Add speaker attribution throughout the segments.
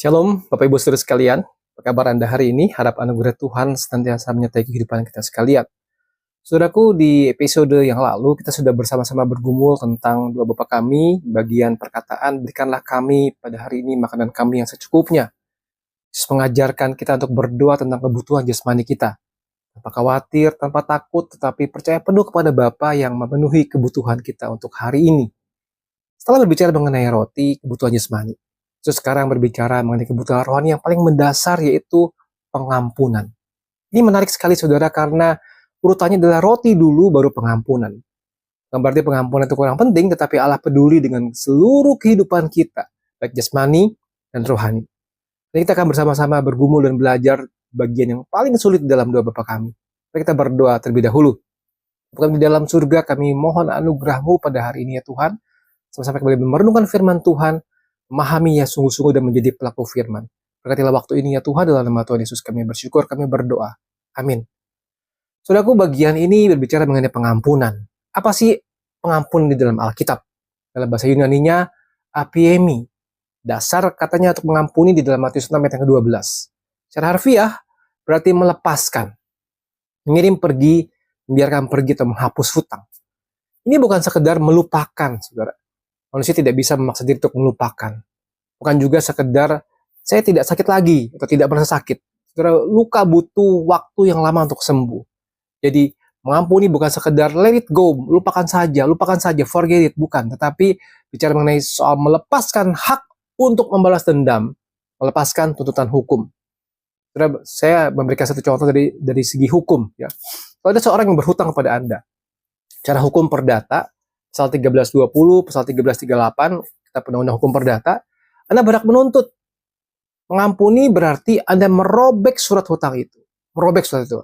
Speaker 1: Shalom, Bapak Ibu Saudara sekalian. Apa kabar Anda hari ini? Harap anugerah Tuhan senantiasa menyertai kehidupan kita sekalian. Saudaraku, di episode yang lalu kita sudah bersama-sama bergumul tentang doa Bapa kami, bagian perkataan, berikanlah kami pada hari ini makanan kami yang secukupnya. Yesus mengajarkan kita untuk berdoa tentang kebutuhan jasmani kita. Tanpa khawatir, tanpa takut, tetapi percaya penuh kepada Bapa yang memenuhi kebutuhan kita untuk hari ini. Setelah berbicara mengenai roti, kebutuhan jasmani, Yesus sekarang berbicara mengenai kebutuhan rohani yang paling mendasar, yaitu pengampunan. Ini menarik sekali saudara, karena urutannya adalah roti dulu baru pengampunan. Bukan berarti pengampunan itu kurang penting, tetapi Allah peduli dengan seluruh kehidupan kita, baik jasmani dan rohani. Dan kita akan bersama-sama bergumul dan belajar bagian yang paling sulit dalam doa Bapa kami. Mari kita berdoa terlebih dahulu. Bapa di dalam surga, kami mohon anugerah-Mu pada hari ini ya Tuhan. Sama-sama kembali merenungkan firman Tuhan, memahaminya sungguh-sungguh dan menjadi pelaku firman. Berkatilah waktu ini ya Tuhan, dalam nama Tuhan Yesus kami bersyukur, kami berdoa. Amin. Saudaraku, bagian ini berbicara mengenai pengampunan. Apa sih pengampunan di dalam Alkitab? Dalam bahasa Yunaninya, apiemi. Dasar katanya untuk mengampuni di dalam Matius 6 ayat yang ke-12. Secara harfiah, berarti melepaskan. Mengirim pergi, membiarkan pergi atau menghapus hutang. Ini bukan sekedar melupakan, saudara. Manusia tidak bisa memaksa diri untuk melupakan. Bukan juga sekedar saya tidak sakit lagi atau tidak merasa sakit. Saudara, luka butuh waktu yang lama untuk sembuh. Jadi mengampuni bukan sekedar let it go, lupakan saja, forget it, bukan. Tetapi bicara mengenai soal melepaskan hak untuk membalas dendam, melepaskan tuntutan hukum. Saudara, saya memberikan satu contoh dari segi hukum. Ya. Kalau ada seorang yang berhutang kepada Anda, cara hukum perdata, Pasal 1320, Pasal 1338, Kitab Undang-Undang Hukum Perdata, Anda berhak menuntut. Mengampuni berarti Anda merobek surat hutang itu.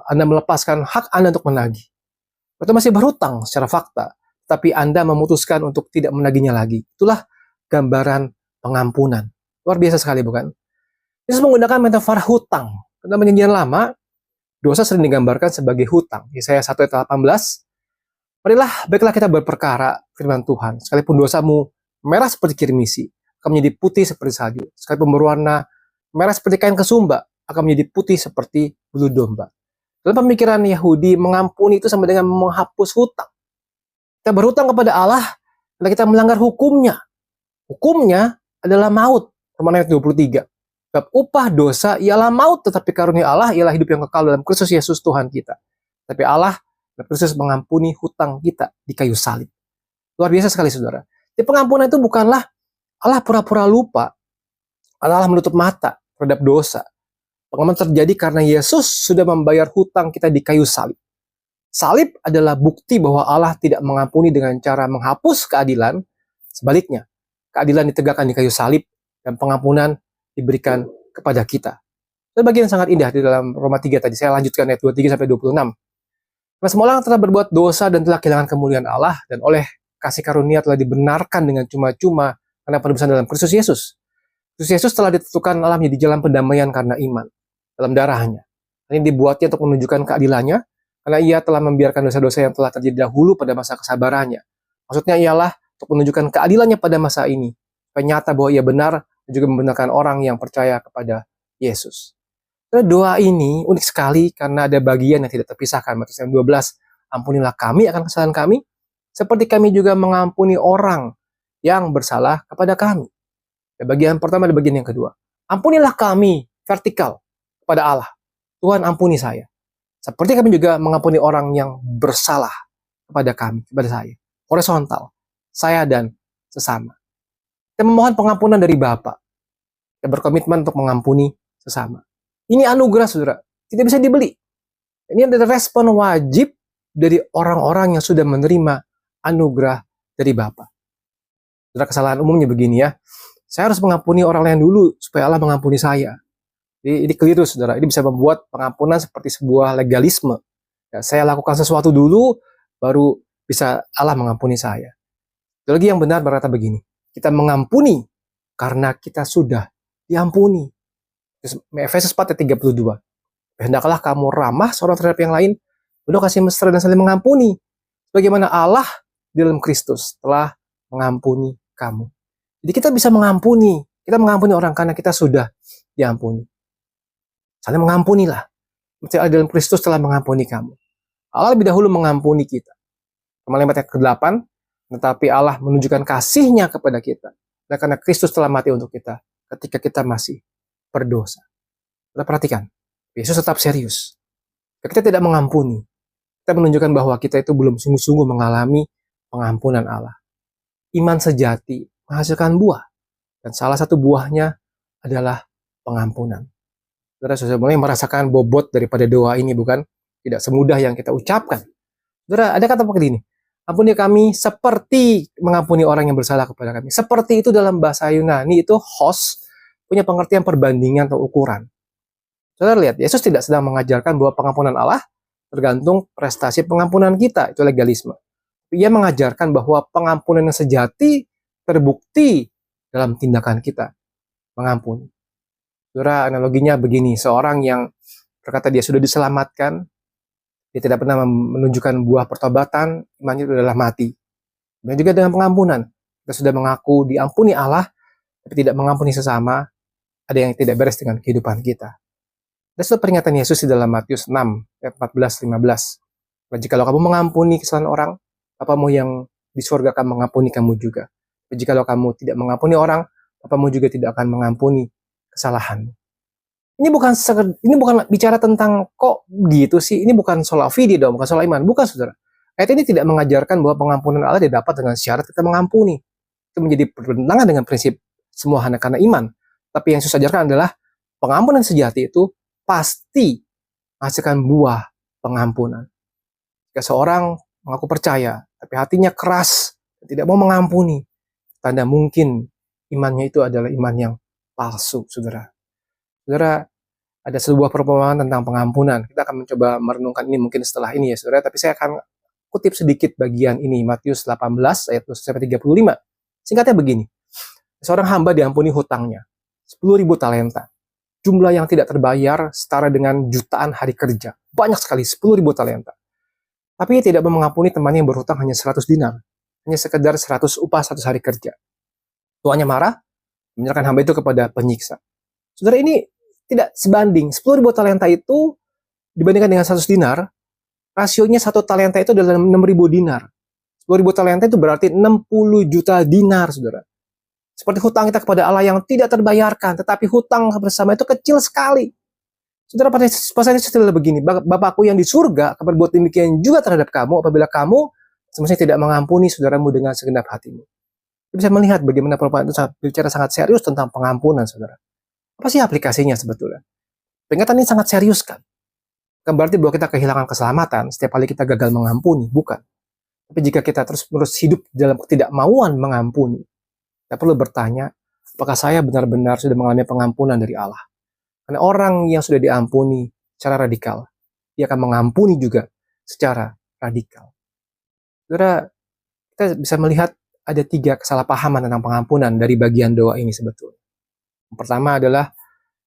Speaker 1: Anda melepaskan hak Anda untuk menagih. Atau masih berhutang secara fakta, tapi Anda memutuskan untuk tidak menagihnya lagi. Itulah gambaran pengampunan. Luar biasa sekali, bukan? Yesus menggunakan metafor hutang. Dalam Perjanjian Lama, dosa sering digambarkan sebagai hutang. Yesaya 1 ayat 18, baiklah kita berperkara, firman Tuhan. Sekalipun dosamu merah seperti kirmisi, akan menjadi putih seperti salju. Sekalipun berwarna merah seperti kain kesumba, akan menjadi putih seperti bulu domba. Dalam pemikiran Yahudi, mengampuni itu sama dengan menghapus hutang. Kita berhutang kepada Allah, karena kita melanggar hukumnya. Hukumnya adalah maut. Romawi ayat 23. Sebab upah dosa ialah maut, tetapi karunia Allah ialah hidup yang kekal dalam Kristus Yesus Tuhan kita. Tapi Allah Kristus mengampuni hutang kita di kayu salib. Luar biasa sekali saudara. Jadi pengampunan itu bukanlah Allah pura-pura lupa, Allah menutup mata terhadap dosa. Pengampunan terjadi karena Yesus sudah membayar hutang kita di kayu salib. Salib adalah bukti bahwa Allah tidak mengampuni dengan cara menghapus keadilan. Sebaliknya, keadilan ditegakkan di kayu salib dan pengampunan diberikan kepada kita. Itu bagian yang sangat indah di dalam Roma 3 tadi. Saya lanjutkan ayat 23 sampai 26. Karena semua orang telah berbuat dosa dan telah kehilangan kemuliaan Allah, dan oleh kasih karunia telah dibenarkan dengan cuma-cuma karena penebusan dalam Kristus Yesus. Kristus Yesus telah ditentukan Allah menjadi jalan pendamaian karena iman dalam darahnya. Ini dibuatnya untuk menunjukkan keadilannya, karena ia telah membiarkan dosa-dosa yang telah terjadi dahulu pada masa kesabarannya. Maksudnya ialah untuk menunjukkan keadilannya pada masa ini, supaya nyata bahwa ia benar dan juga membenarkan orang yang percaya kepada Yesus. Doa ini unik sekali karena ada bagian yang tidak terpisahkan. Matius 12, ampunilah kami akan kesalahan kami, seperti kami juga mengampuni orang yang bersalah kepada kami. Dan bagian pertama dan bagian yang kedua. Ampunilah kami, vertikal, kepada Allah. Tuhan ampuni saya. Seperti kami juga mengampuni orang yang bersalah kepada kami, kepada saya. Horizontal, saya dan sesama. Kita memohon pengampunan dari Bapa. Kita berkomitmen untuk mengampuni sesama. Ini anugerah, saudara. Tidak bisa dibeli. Ini adalah respon wajib dari orang-orang yang sudah menerima anugerah dari Bapa. Saudara, kesalahan umumnya begini ya. Saya harus mengampuni orang lain dulu supaya Allah mengampuni saya. Jadi, ini keliru, saudara. Ini bisa membuat pengampunan seperti sebuah legalisme. Ya, saya lakukan sesuatu dulu, baru bisa Allah mengampuni saya. Teologi yang benar berkata begini. Kita mengampuni karena kita sudah diampuni. Efesus 4 ayat 32. Hendaklah kamu ramah seorang terhadap yang lain, penuh kasih mesra dan saling mengampuni, sebagaimana Allah di dalam Kristus telah mengampuni kamu. Jadi kita bisa mengampuni, Kita mengampuni orang karena kita sudah diampuni. Saling mengampunilah. Mencari dalam Kristus telah mengampuni kamu. Allah lebih dahulu mengampuni kita. Kalimat yang ke-8, tetapi Allah menunjukkan kasih-Nya kepada kita. Dan karena Kristus telah mati untuk kita ketika kita masih berdosa. Kita perhatikan, Yesus tetap serius. Kita tidak mengampuni. Kita menunjukkan bahwa kita itu belum sungguh-sungguh mengalami pengampunan Allah. Iman sejati menghasilkan buah. Dan salah satu buahnya adalah pengampunan. Saudara sudah mulai merasakan bobot daripada doa ini, bukan? Tidak semudah yang kita ucapkan. Saudara, ada kata seperti ini. Ampuni kami seperti mengampuni orang yang bersalah kepada kami. Seperti itu dalam bahasa Yunani itu hos punya pengertian perbandingan atau ukuran. Saudara lihat, Yesus tidak sedang mengajarkan bahwa pengampunan Allah tergantung prestasi pengampunan kita, itu legalisme. Ia mengajarkan bahwa pengampunan yang sejati terbukti dalam tindakan kita mengampuni. Saudara, analoginya begini, seorang yang berkata dia sudah diselamatkan, dia tidak pernah menunjukkan buah pertobatan, imannya itu adalah mati. Dan juga dengan pengampunan, kita sudah mengaku diampuni Allah, tapi tidak mengampuni sesama, ada yang tidak beres dengan kehidupan kita. Dan setelah peringatan Yesus di dalam Matius 6, ayat 14-15. Jikalau kamu mengampuni kesalahan orang, Bapamu yang di surga akan mengampuni kamu juga. Jikalau kamu tidak mengampuni orang, Bapamu juga tidak akan mengampuni kesalahan. Ini bukan bicara tentang kok gitu sih. Ini bukan soal fidi dong, bukan soal iman. Bukan, saudara. Ayat ini tidak mengajarkan bahwa pengampunan Allah didapat dengan syarat kita mengampuni. Itu menjadi bertentangan dengan prinsip semua hanya karena iman. Tapi yang Yesus ajarkan adalah pengampunan sejati itu pasti menghasilkan buah pengampunan. Jika seorang mengaku percaya, tapi hatinya keras, tidak mau mengampuni, tanda mungkin imannya itu adalah iman yang palsu, saudara. Saudara, ada sebuah perumpamaan tentang pengampunan. Kita akan mencoba merenungkan ini mungkin setelah ini ya, saudara. Tapi saya akan kutip sedikit bagian ini, Matius 18 ayat 35. Singkatnya begini. Seorang hamba diampuni hutangnya, 10.000 talenta. Jumlah yang tidak terbayar setara dengan jutaan hari kerja. Banyak sekali, 10.000 talenta. Tapi ia tidak mau mengampuni temannya yang berhutang hanya 100 dinar. Hanya sekedar 100 upah 100 hari kerja. Tuannya marah, menyerahkan hamba itu kepada penyiksa. Saudara, ini tidak sebanding. 10.000 talenta itu dibandingkan dengan 100 dinar, rasionya 1 talenta itu adalah 6.000 dinar. 10.000 talenta itu berarti 60 juta dinar, saudara. Seperti hutang kita kepada Allah yang tidak terbayarkan, tetapi hutang bersama itu kecil sekali. Saudara, pada pasal ini sudah begini, Bapakku yang di surga akan berbuat demikian juga terhadap kamu apabila kamu semestinya tidak mengampuni saudaramu dengan segenap hatimu. Kita bisa melihat bagaimana perumpamaan itu bicara sangat serius tentang pengampunan, saudara. Apa sih aplikasinya sebetulnya? Peringatan ini sangat serius kan? Bukan berarti bahwa kita kehilangan keselamatan setiap kali kita gagal mengampuni, bukan. Tapi jika kita terus-menerus hidup dalam ketidakmauan mengampuni, kita perlu bertanya, apakah saya benar-benar sudah mengalami pengampunan dari Allah? Karena orang yang sudah diampuni secara radikal, dia akan mengampuni juga secara radikal. Saudara, kita bisa melihat ada 3 kesalahpahaman tentang pengampunan dari bagian doa ini sebetulnya. Yang pertama adalah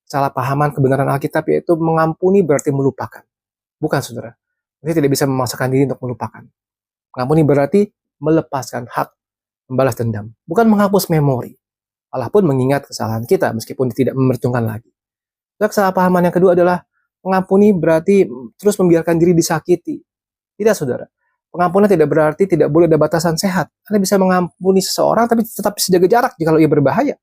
Speaker 1: kesalahpahaman kebenaran Alkitab, yaitu mengampuni berarti melupakan. Bukan, saudara. Kita tidak bisa memaksakan diri untuk melupakan. Mengampuni berarti melepaskan hak membalas dendam. Bukan menghapus memori. Allah pun mengingat kesalahan kita meskipun tidak memerhitungkan lagi. Kesalahpahaman yang kedua adalah mengampuni berarti terus membiarkan diri disakiti. Tidak, saudara. Pengampunan tidak berarti tidak boleh ada batasan sehat. Anda bisa mengampuni seseorang tapi tetap jaga jarak jika ia berbahaya.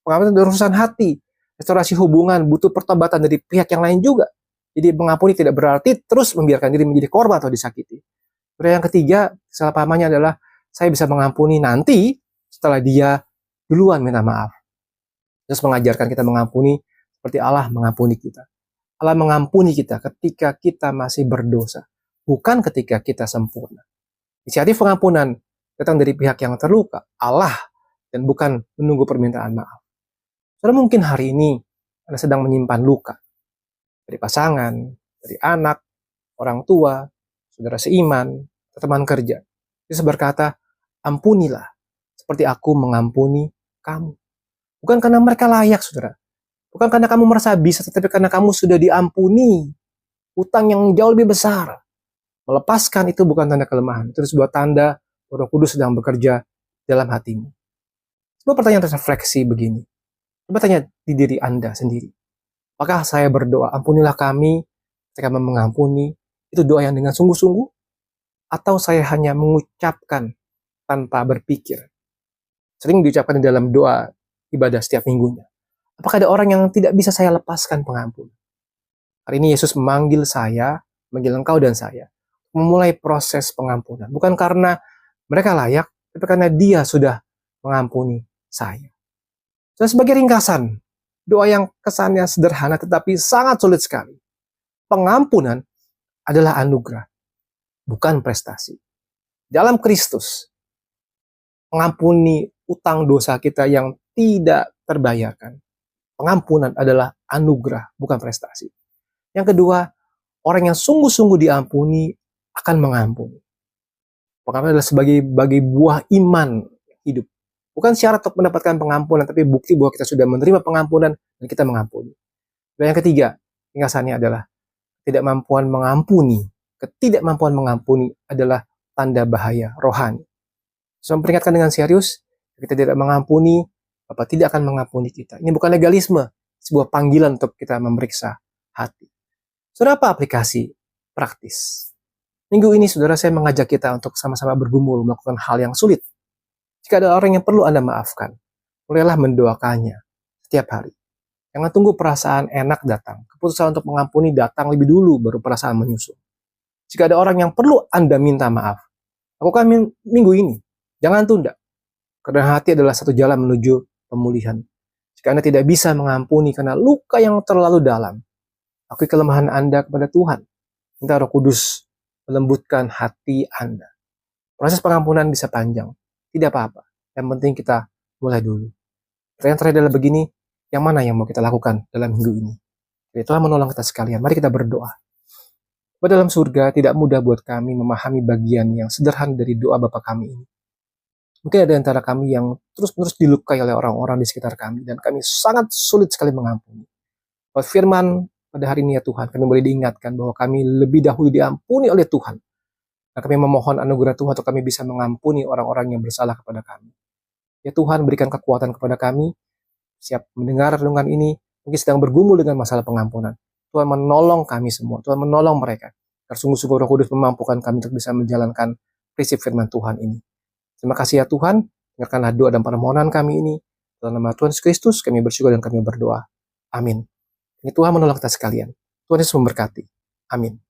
Speaker 1: Pengampunan adalah urusan hati. Restorasi hubungan butuh pertobatan dari pihak yang lain juga. Jadi mengampuni tidak berarti terus membiarkan diri menjadi korban atau disakiti. Terus yang ketiga, kesalahpahamannya adalah saya bisa mengampuni nanti setelah dia duluan minta maaf. Terus mengajarkan kita mengampuni seperti Allah mengampuni kita. Allah mengampuni kita ketika kita masih berdosa, bukan ketika kita sempurna. Inisiatif pengampunan datang dari pihak yang terluka, Allah, dan bukan menunggu permintaan maaf. Saudara, mungkin hari ini Anda sedang menyimpan luka dari pasangan, dari anak, orang tua, saudara seiman, teman kerja. Yesus berkata, ampunilah seperti aku mengampuni kamu. Bukan karena mereka layak, saudara. Bukan karena kamu merasa bisa, tetapi karena kamu sudah diampuni. Utang yang jauh lebih besar. Melepaskan itu bukan tanda kelemahan. Itu sebuah tanda Roh Kudus sedang bekerja dalam hatimu. Sebuah pertanyaan refleksi begini. Coba tanya di diri Anda sendiri. Apakah saya berdoa, ampunilah kami ketika mengampuni, itu doa yang dengan sungguh-sungguh? Atau saya hanya mengucapkan tanpa berpikir? Sering diucapkan di dalam doa ibadah setiap minggunya. Apakah ada orang yang tidak bisa saya lepaskan pengampun? Hari ini Yesus memanggil saya, memanggil engkau dan saya, memulai proses pengampunan. Bukan karena mereka layak, tapi karena Dia sudah mengampuni saya. Dan sebagai ringkasan, doa yang kesannya sederhana tetapi sangat sulit sekali. Pengampunan adalah anugerah, bukan prestasi. Dalam Kristus, mengampuni utang dosa kita yang tidak terbayarkan. Pengampunan adalah anugerah, bukan prestasi. Yang kedua, orang yang sungguh-sungguh diampuni akan mengampuni. Pengampunan adalah sebagai buah iman hidup. Bukan syarat untuk mendapatkan pengampunan, tapi bukti bahwa kita sudah menerima pengampunan dan kita mengampuni. Dan yang ketiga, ringkasannya adalah ketidakmampuan mengampuni adalah tanda bahaya rohani. Saya memperingatkan dengan serius, kita tidak mengampuni, Bapa tidak akan mengampuni kita. Ini bukan legalisme, sebuah panggilan untuk kita memeriksa hati. Saudara, apa aplikasi praktis? Minggu ini, saudara, saya mengajak kita untuk sama-sama bergumul melakukan hal yang sulit. Jika ada orang yang perlu Anda maafkan, mulailah mendoakannya setiap hari. Jangan tunggu perasaan enak datang. Keputusan untuk mengampuni datang lebih dulu, baru perasaan menyusul. Jika ada orang yang perlu Anda minta maaf, lakukan minggu ini. Jangan tunda. Karena hati adalah satu jalan menuju pemulihan. Jika Anda tidak bisa mengampuni karena luka yang terlalu dalam, akui kelemahan Anda kepada Tuhan. Minta Roh Kudus melembutkan hati Anda. Proses pengampunan bisa panjang. Tidak apa-apa. Yang penting kita mulai dulu. Pertanyaan terakhir adalah begini, yang mana yang mau kita lakukan dalam minggu ini? Jadi Tuhan menolong kita sekalian. Mari kita berdoa. Bapa dalam surga, tidak mudah buat kami memahami bagian yang sederhana dari doa Bapa kami ini. Mungkin ada antara kami yang terus-menerus dilukai oleh orang-orang di sekitar kami, dan kami sangat sulit sekali mengampuni. Lewat firman pada hari ini ya Tuhan, kami boleh diingatkan bahwa kami lebih dahulu diampuni oleh Tuhan. Dan kami memohon anugerah Tuhan untuk kami bisa mengampuni orang-orang yang bersalah kepada kami. Ya Tuhan, berikan kekuatan kepada kami, siap mendengar renungan ini, mungkin sedang bergumul dengan masalah pengampunan. Tuhan menolong kami semua, Tuhan menolong mereka. Agar sungguh-sungguh Roh Kudus memampukan kami untuk bisa menjalankan prinsip firman Tuhan ini. Terima kasih ya Tuhan, dengarkanlah doa dan permohonan kami ini. Dalam nama Tuhan Yesus Kristus, kami bersyukur dan kami berdoa. Amin. Ini Tuhan menolong kita sekalian. Tuhan Yesus memberkati. Amin.